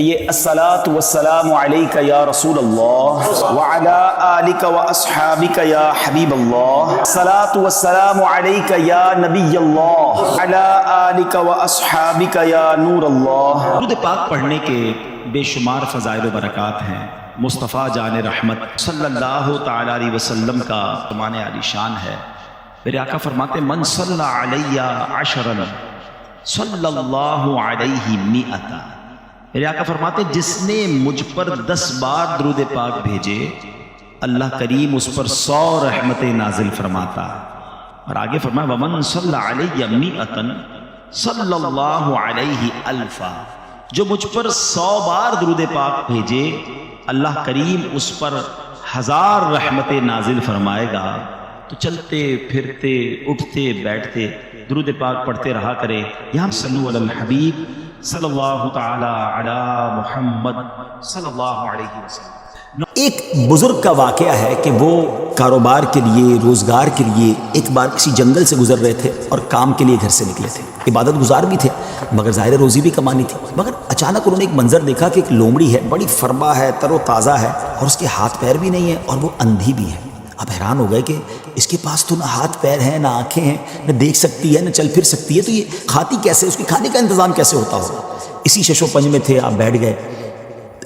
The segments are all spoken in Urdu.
یہ الصلاۃ والسلام علیک یا رسول اللہ وعلی آلک و اصحابک یا حبیب اللہ، الصلاۃ والسلام علیک یا نبی اللہ وعلی آلک و اصحابک یا نور اللہ۔ درود پاک پڑھنے کے بے شمار فضائل و برکات ہیں۔ مصطفیٰ جان رحمت صلی اللہ تعالی علیہ وسلم کا فرمان عالی شان ہے۔ میرے آقا فرماتے من صلی علی عشرا صلی اللہ علیہ مئتا۔ میرے آقا فرماتے جس نے مجھ پر 10 بار درود پاک بھیجے اللہ کریم اس پر 100 رحمتیں نازل فرماتا۔ اور آگے فرمایا ومن صلی علیہ مئتا صلی اللہ علیہ الفا۔ جو مجھ پر 100 بار درود پاک بھیجے اللہ کریم اس پر 1000 رحمتیں نازل فرمائے گا۔ تو چلتے پھرتے اٹھتے بیٹھتے درود پاک پڑھتے رہا کرے۔ یہاں صلو علی الحبیب صلی اللہ تعالی علی محمد صلی اللہ علیہ وسلم۔ ایک بزرگ کا واقعہ ہے کہ وہ کاروبار کے لیے روزگار کے لیے ایک بار کسی جنگل سے گزر رہے تھے اور کام کے لیے گھر سے نکلے تھے۔ عبادت گزار بھی تھے مگر ظاہر روزی بھی کمانی تھی۔ مگر اچانک انہوں نے ایک منظر دیکھا کہ ایک لومڑی ہے، بڑی فربا ہے، تر و تازہ ہے اور اس کے ہاتھ پیر بھی نہیں ہیں اور وہ اندھی بھی ہے۔ اب حیران ہو گئے کہ اس کے پاس تو نہ ہاتھ پیر ہیں نہ آنکھیں ہیں، نہ دیکھ سکتی ہے نہ چل پھر سکتی ہے، تو یہ کھاتی کیسے، اس کے کھانے کا انتظام کیسے ہوتا ہوگا؟ اسی شش و پنج میں تھے، آپ بیٹھ گئے۔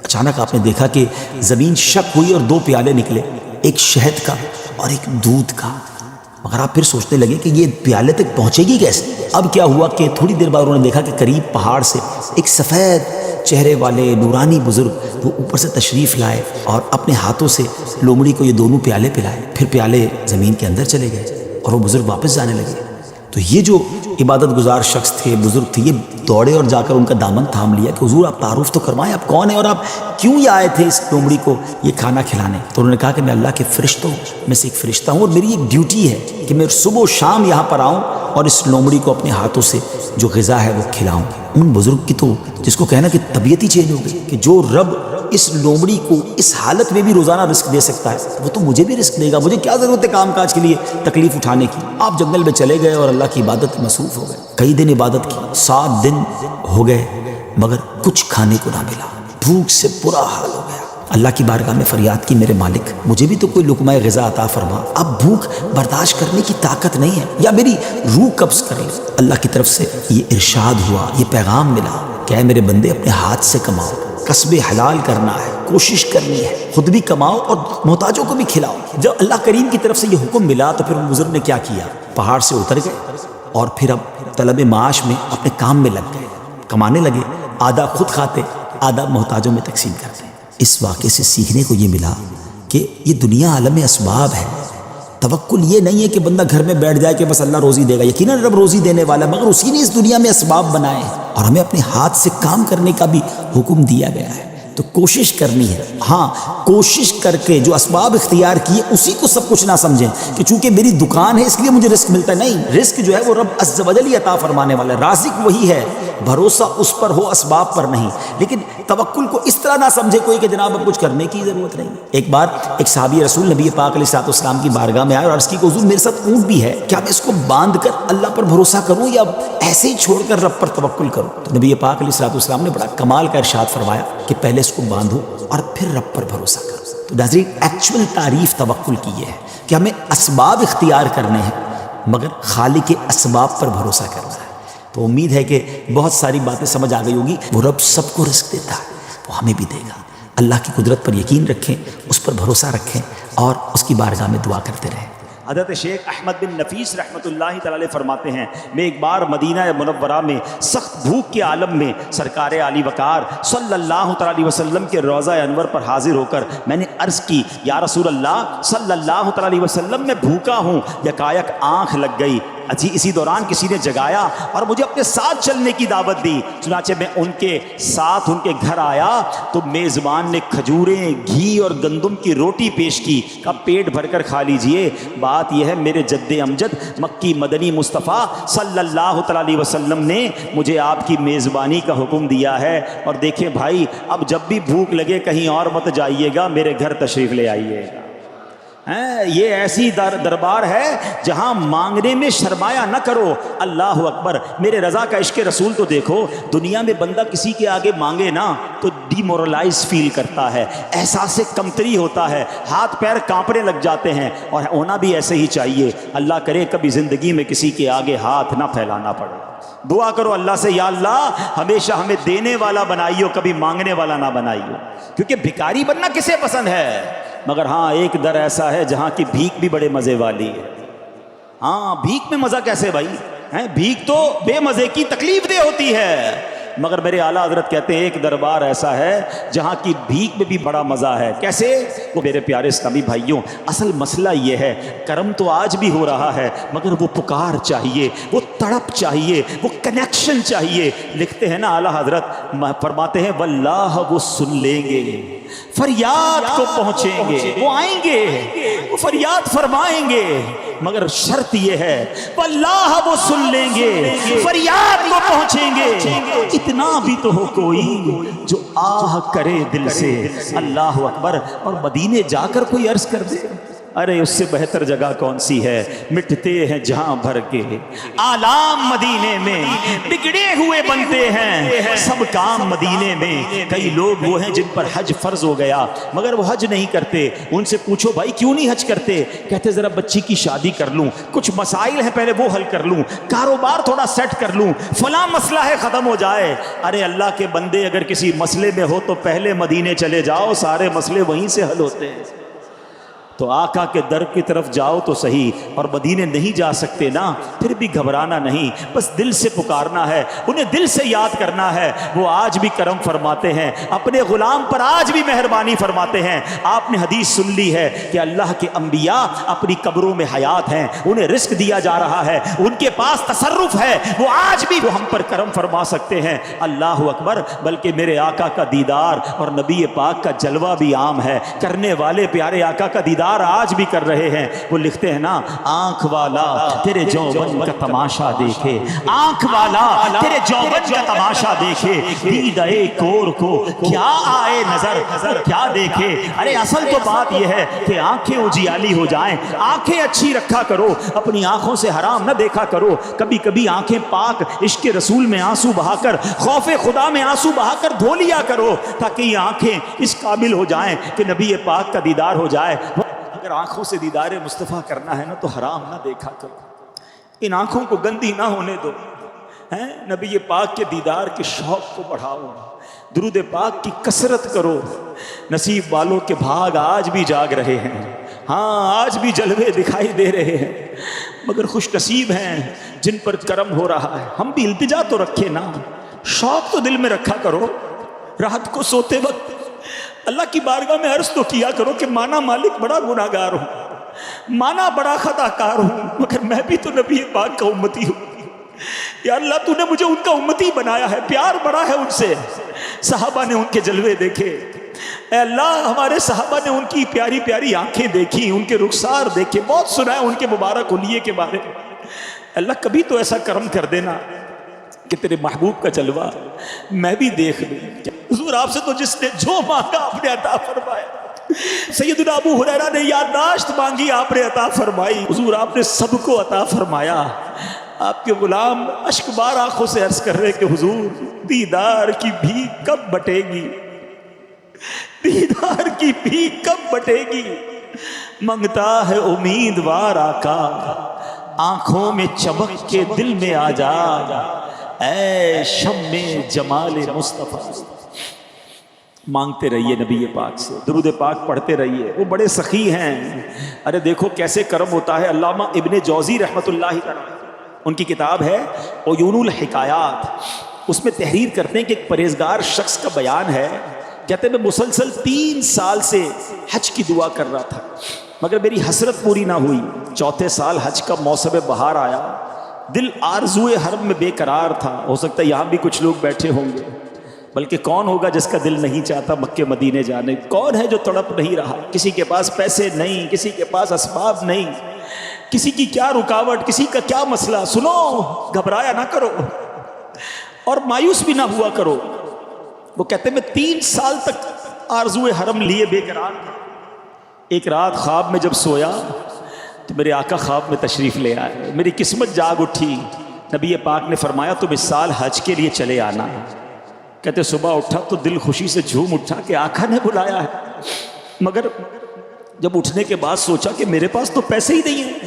اچانک آپ نے دیکھا کہ زمین شک ہوئی اور 2 پیالے نکلے، ایک شہد کا اور ایک دودھ کا۔ مگر آپ پھر سوچنے لگے کہ یہ پیالے تک پہنچے گی کیسے؟ اب کیا ہوا کہ تھوڑی دیر بعد انہوں نے دیکھا کہ قریب پہاڑ سے ایک سفید چہرے والے نورانی بزرگ وہ اوپر سے تشریف لائے اور اپنے ہاتھوں سے لومڑی کو یہ دونوں پیالے پلائے۔ پھر پیالے زمین کے اندر چلے گئے اور وہ بزرگ واپس جانے لگے۔ تو یہ جو عبادت گزار شخص تھے، بزرگ تھے، یہ دوڑے اور جا کر ان کا دامن تھام لیا کہ حضور آپ تعارف تو کروائیں، آپ کون ہیں اور آپ کیوں یہ آئے تھے اس لومڑی کو یہ کھانا کھلانے؟ تو انہوں نے کہا کہ میں اللہ کے فرشتوں میں سے ایک فرشتہ ہوں اور میری ایک ڈیوٹی ہے کہ میں صبح و شام یہاں پر آؤں اور اس لومڑی کو اپنے ہاتھوں سے جو غذا ہے وہ کھلاؤں۔ ان بزرگ کی تو جس کو کہنا کہ طبیعت ہی چینج ہو گئی کہ جو رب اس لومڑی کو اس حالت میں بھی روزانہ رزق دے سکتا ہے وہ تو مجھے بھی رزق دے گا، مجھے کیا ضرورت ہے کام کاج کے لیے تکلیف اٹھانے کی۔ آپ جنگل میں چلے گئے اور اللہ کی عبادت میں مصروف ہو گئے۔ کئی دن عبادت کی، 7 دن ہو گئے مگر کچھ کھانے کو نہ ملا، بھوک سے برا حال ہو گیا۔ اللہ کی بارگاہ میں فریاد کی میرے مالک مجھے بھی تو کوئی لقمہ غذا عطا فرما، اب بھوک برداشت کرنے کی طاقت نہیں ہے، یا میری روح قبض کر لے۔ اللہ کی طرف سے یہ ارشاد ہوا، یہ پیغام ملا کہ اے میرے بندے اپنے ہاتھ سے کماؤ، کسب حلال کرنا ہے، کوشش کرنی ہے، خود بھی کماؤ اور محتاجوں کو بھی کھلاؤ۔ جب اللہ کریم کی طرف سے یہ حکم ملا تو پھر ان بزرگ نے کیا کیا؟ پہاڑ سے اتر گئے اور پھر اب طلب معاش میں اپنے کام میں لگ گئے، کمانے لگے، آدھا خود کھاتے آدھا محتاجوں میں تقسیم کرتے۔ اس واقعے سے سیکھنے کو یہ ملا کہ یہ دنیا عالم اسباب ہے، توکل یہ نہیں ہے کہ بندہ گھر میں بیٹھ جائے کہ بس اللہ روزی دے گا۔ یقیناً رب روزی دینے والا، مگر اسی نے اس دنیا میں اسباب بنائے ہیں اور ہمیں اپنے ہاتھ سے کام کرنے کا بھی حکم دیا گیا ہے۔ تو کوشش کرنی ہے، ہاں کوشش کر کے جو اسباب اختیار کیے اسی کو سب کچھ نہ سمجھیں کہ چونکہ میری دکان ہے اس لیے مجھے رزق ملتا ہے۔ نہیں، رزق جو ہے وہ رب عز و جل ہی عطا فرمانے والا ہے، رازق وہی ہے، بھروسہ اس پر ہو اسباب پر نہیں۔ لیکن توکل کو اس طرح نہ سمجھے کوئی کہ جناب اب کچھ کرنے کی ضرورت نہیں۔ ایک بار ایک صحابی رسول نبی پاک علیہ الصلوۃ والسلام کی بارگاہ میں آئے اور عرض کی کہ حضور میرے ساتھ اونٹ بھی ہے، کیا میں اس کو باندھ کر اللہ پر بھروسہ کروں یا ایسے ہی چھوڑ کر رب پر توکل کروں؟ تو نبی پاک علیہ الصلوۃ والسلام نے بڑا کمال کا ارشاد فرمایا کہ پہلے اس کو باندھو اور پھر رب پر بھروسہ کرو۔ تو ناظرین ایکچول تعریف توکل کی یہ ہے کہ ہمیں اسباب اختیار کرنے ہیں مگر خالق اسباب پر بھروسہ کرنا ہے۔ تو امید ہے کہ بہت ساری باتیں سمجھ آ گئی ہوگی۔ وہ رب سب کو رزق دیتا ہے، وہ ہمیں بھی دے گا۔ اللہ کی قدرت پر یقین رکھیں، اس پر بھروسہ رکھیں اور اس کی بارگاہ میں دعا کرتے رہیں۔ حضرت شیخ احمد بن نفیس رحمۃ اللہ تعالی فرماتے ہیں میں ایک بار مدینہ منورہ میں سخت بھوک کے عالم میں سرکار علی وقار صلی اللہ تعالی علیہ وسلم کے روضہ انور پر حاضر ہو کر میں نے عرض کی یا رسول اللہ صلی اللہ تعالی علیہ وسلم میں بھوکا ہوں۔ یکایک آنکھ لگ گئی، اسی دوران کسی نے جگایا اور مجھے اپنے ساتھ چلنے کی دعوت دی۔ چنانچہ میں ان کے ساتھ ان کے گھر آیا تو میزبان نے کھجوریں، گھی اور گندم کی روٹی پیش کی، کہا پیٹ بھر کر کھا لیجئے۔ بات یہ ہے میرے جد امجد مکی مدنی مصطفیٰ صلی اللہ تعالی علیہ وسلم نے مجھے آپ کی میزبانی کا حکم دیا ہے۔ اور دیکھیں بھائی اب جب بھی بھوک لگے کہیں اور مت جائیے گا، میرے گھر تشریف لے آئیے گا۔ یہ ایسی دربار ہے جہاں مانگنے میں شرمایا نہ کرو. اللہ اکبر. میرے رضا کا عشق رسول تو دیکھو. دنیا میں بندہ کسی کے آگے مانگے نا تو ڈی مورلائز فیل کرتا ہے, احساس کمتری ہوتا ہے, ہاتھ پیر کانپنے لگ جاتے ہیں, اور ہونا بھی ایسے ہی چاہیے. اللہ کرے کبھی زندگی میں کسی کے آگے ہاتھ نہ پھیلانا پڑے. دعا کرو اللہ سے, یا اللہ ہمیشہ ہمیں دینے والا بنائیو, کبھی مانگنے والا نہ بنائیو. کیونکہ بھکاری بننا کسے پسند ہے؟ مگر ہاں ایک در ایسا ہے جہاں کی بھیک بھی بڑے مزے والی ہے. ہاں بھیک میں مزہ کیسے بھائی؟ بھیک تو بے مزے کی تکلیف دہ ہوتی ہے. مگر میرے اعلیٰ حضرت کہتے ہیں ایک دربار ایسا ہے جہاں کی بھیک میں بھی بڑا مزہ ہے. کیسے؟ وہ میرے پیارے اسلامی بھائیوں, اصل مسئلہ یہ ہے, کرم تو آج بھی ہو رہا ہے مگر وہ پکار چاہیے, وہ تڑپ چاہیے, وہ کنیکشن چاہیے. لکھتے ہیں نا اعلیٰ حضرت, فرماتے ہیں واللہ وہ سن لیں گے, فریاد کو پہنچیں گے, وہ آئیں گے, وہ فریاد فرمائیں گے, مگر شرط یہ ہے واللہ وہ سن لیں گے, فریاد کو پہنچیں گے. اتنا بھی تو ہو کوئی جو آہ کرے دل سے, اللہ اکبر, اور مدینے جا کر کوئی عرض کر دے ارے اس سے بہتر جگہ کون سی ہے, مٹتے ہیں جہاں بھر کے آلام مدینے میں, بگڑے ہوئے بنتے ہیں سب کام مدینے میں. کئی لوگ وہ ہیں جن پر حج فرض ہو گیا مگر وہ حج نہیں کرتے. ان سے پوچھو بھائی کیوں نہیں حج کرتے؟ کہتے ذرا بچی کی شادی کر لوں, کچھ مسائل ہیں پہلے وہ حل کر لوں, کاروبار تھوڑا سیٹ کر لوں, فلاں مسئلہ ہے ختم ہو جائے. ارے اللہ کے بندے, اگر کسی مسئلے میں ہو تو پہلے مدینے چلے جاؤ, سارے مسئلے وہیں سے حل ہوتے ہیں. تو آقا کے در کی طرف جاؤ تو صحیح, اور مدینے نہیں جا سکتے نا, پھر بھی گھبرانا نہیں, بس دل سے پکارنا ہے, انہیں دل سے یاد کرنا ہے. وہ آج بھی کرم فرماتے ہیں, اپنے غلام پر آج بھی مہربانی فرماتے ہیں. آپ نے حدیث سن لی ہے کہ اللہ کے انبیاء اپنی قبروں میں حیات ہیں, انہیں رزق دیا جا رہا ہے, ان کے پاس تصرف ہے, وہ آج بھی وہ ہم پر کرم فرما سکتے ہیں. اللہ اکبر. بلکہ میرے آقا کا دیدار اور نبی پاک کا جلوہ بھی عام ہے, کرنے والے پیارے آقا کا دیدار آج بھی کر رہے ہیں. وہ لکھتے ہیں نا, آنکھ والا تیرے جوبن کا تماشا دیکھے, آنکھ والا تیرے جوبن کا تماشا دیکھے, دیدے کور کو کیا آئے نظر کیا دیکھے. ارے اصل تو بات یہ ہے کہ آنکھیں اجیالی ہو جائیں, آنکھیں اچھی رکھا کرو, اپنی آنکھوں سے حرام نہ دیکھا کرو. کبھی کبھی آنکھیں پاک عشق رسول میں آنسو بہا کر, خوف خدا میں آنسو بہا کر دھو لیا کرو, تاکہ یہ آنکھیں اس قابل ہو جائیں کہ نبی پاک کا دیدار ہو جائے. اگر آنکھوں سے دیدار مصطفیٰ کرنا ہے نا تو حرام نہ دیکھا کرو, ان آنکھوں کو گندی نہ ہونے دو. نبی پاک کے دیدار کے شوق کو بڑھاؤ, درود پاک کی کثرت کرو. نصیب والوں کے بھاگ آج بھی جاگ رہے ہیں, ہاں آج بھی جلوے دکھائی دے رہے ہیں, مگر خوش نصیب ہیں جن پر کرم ہو رہا ہے. ہم بھی التجا تو رکھے نا, شوق تو دل میں رکھا کرو. رات کو سوتے وقت اللہ کی بارگاہ میں عرض تو کیا کرو کہ مانا مالک بڑا گناہ گار ہوں, مانا بڑا خطا کار ہوں, مگر میں بھی تو نبی پاک کا امتی ہوں. یا اللہ تو نے مجھے ان کا امتی بنایا ہے, پیار بڑا ہے ان سے. صحابہ نے ان کے جلوے دیکھے, اے اللہ ہمارے صحابہ نے ان کی پیاری پیاری آنکھیں دیکھی, ان کے رخسار دیکھے, بہت سنا ہے ان کے مبارک حلیے کے بارے میں. اللہ کبھی تو ایسا کرم کر دینا کہ تیرے محبوب کا جلوہ میں بھی دیکھ لوں. حضور آپ سے تو جس نے جو مانگا آپ نے عطا فرمایا. سیدنا ابو ہریرہ نے یادداشت مانگی, آپ نے عطا فرمائی. حضور آپ نے سب کو عطا فرمایا. آپ کے غلام اشک بار آنکھوں سے عرض کر رہے کہ حضور دیدار کی بھیک کب بٹے گی, دیدار کی بھیک کب بٹے گی. منگتا ہے امیدوار آقا, آنکھوں میں چمک کے دل میں آ جا, اے شم جمال مصطفیٰ. مانگتے رہیے نبی پاک سے, درود پاک پڑھتے رہیے, وہ بڑے سخی ہیں. ارے دیکھو کیسے کرم ہوتا ہے. علامہ ابن جوزی رحمۃ اللہ تعالی, ان کی کتاب ہے عیون الحکایات, اس میں تحریر کرتے ہیں کہ ایک پرہیزگار شخص کا بیان ہے. کہتے ہیں میں مسلسل 3 سال سے حج کی دعا کر رہا تھا مگر میری حسرت پوری نہ ہوئی. 4تھے سال حج کا موسم بہار آیا, دل آرزوئے حرم میں بے قرار تھا. ہو سکتا ہے یہاں بھی کچھ لوگ بیٹھے ہوں گے, بلکہ کون ہوگا جس کا دل نہیں چاہتا مکے مدینے جانے؟ کون ہے جو تڑپ نہیں رہا؟ کسی کے پاس پیسے نہیں, کسی کے پاس اسباب نہیں, کسی کی کیا رکاوٹ, کسی کا کیا مسئلہ. سنو, گھبرایا نہ کرو اور مایوس بھی نہ ہوا کرو. وہ کہتے ہیں میں 3 سال تک آرزوئے حرم لیے بے قرار تھا. ایک رات خواب میں جب سویا تو میرے آقا خواب میں تشریف لے آئے، میری قسمت جاگ اٹھی۔ نبی پاک نے فرمایا تم اس سال حج کے لیے چلے آنا۔ کہتے صبح اٹھا تو دل خوشی سے جھوم اٹھا کہ آقا نے بلایا ہے، مگر جب اٹھنے کے بعد سوچا کہ میرے پاس تو پیسے ہی نہیں ہیں،